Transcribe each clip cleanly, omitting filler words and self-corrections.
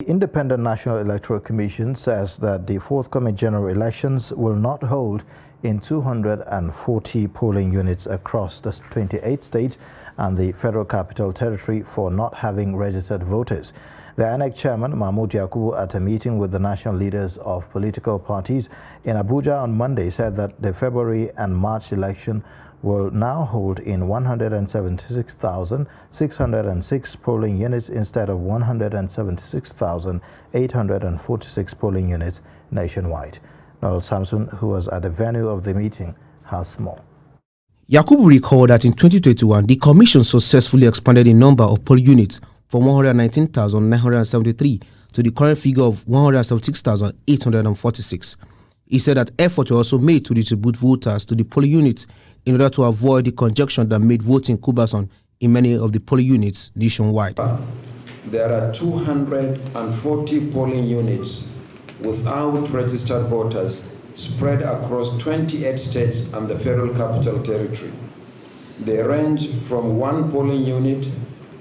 The Independent National Electoral Commission says that the forthcoming general elections will not hold in 240 polling units across the 28 states and the Federal Capital Territory for not having registered voters. The INEC chairman, Mahmoud Yakubu, at a meeting with the national leaders of political parties in Abuja on Monday, said that the February and March election will now hold in 176,606 polling units instead of 176,846 polling units nationwide. Noel Samson, who was at the venue of the meeting, has more. Yakubu recalled that in 2021, the Commission successfully expanded the number of polling units from 119,973 to the current figure of 176,846. He said that efforts were also made to distribute voters to the polling units in order to avoid the congestion that made voting cumbersome in many of the polling units nationwide. There are 240 polling units without registered voters spread across 28 states and the Federal Capital Territory. They range from 1 polling unit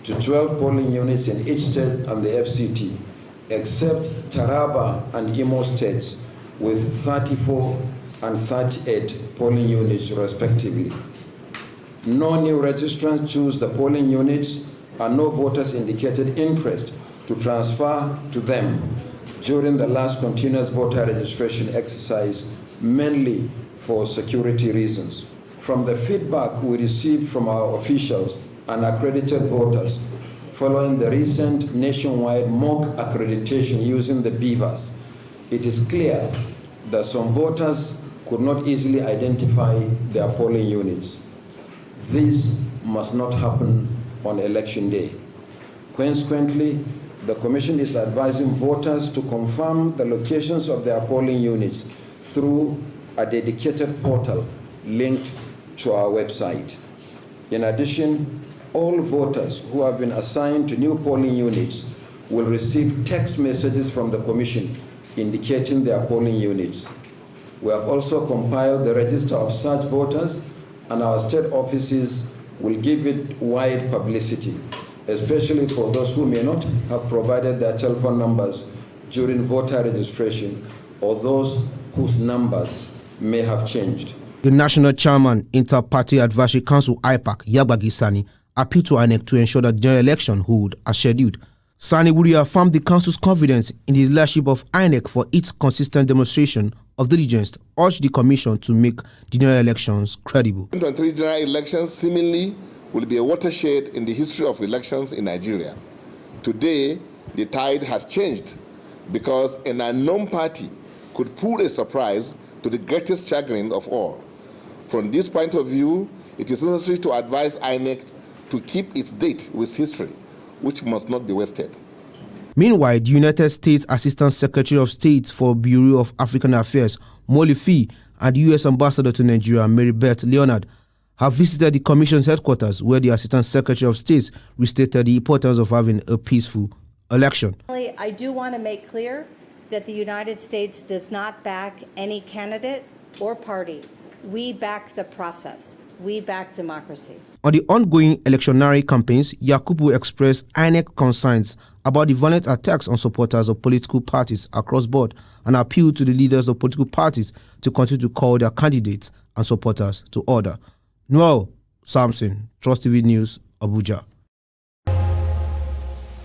to 12 polling units in each state and the FCT, except Taraba and Imo states with 34 and 38 polling units respectively. No new registrants choose the polling units and no voters indicated interest to transfer to them during the last continuous voter registration exercise, mainly for security reasons. From the feedback we received from our officials and accredited voters following the recent nationwide mock accreditation using the beavers, it is clear that some voters could not easily identify their polling units. This must not happen on election day. Consequently, the Commission is advising voters to confirm the locations of their polling units through a dedicated portal linked to our website. In addition, all voters who have been assigned to new polling units will receive text messages from the Commission indicating their polling units. We have also compiled the register of such voters, and our state offices will give it wide publicity, especially for those who may not have provided their telephone numbers during voter registration or those whose numbers may have changed. The National Chairman, Inter-Party Advisory Council IPAC, Yabagi Sani, appealed to INEC to ensure that general election hold as scheduled. Sani would reaffirm the Council's confidence in the leadership of INEC for its consistent demonstration of diligence, urged the Commission to make the general elections credible. 2023 general elections seemingly will be a watershed in the history of elections in Nigeria. Today, the tide has changed because an unknown party could pull a surprise to the greatest chagrin of all. From this point of view, it is necessary to advise INEC to keep its date with history, which must not be wasted. Meanwhile, the United States Assistant Secretary of State for Bureau of African Affairs, Molly Fee, and the U.S. Ambassador to Nigeria, Mary Beth Leonard, have visited the Commission's headquarters, where the Assistant Secretary of State restated the importance of having a peaceful election. I do want to make clear that the United States does not back any candidate or party. We back the process. We back democracy. On the ongoing electionary campaigns, Yakubu expressed INEC concerns about the violent attacks on supporters of political parties across board and appealed to the leaders of political parties to continue to call their candidates and supporters to order. Noel Samson, Trust TV News, Abuja.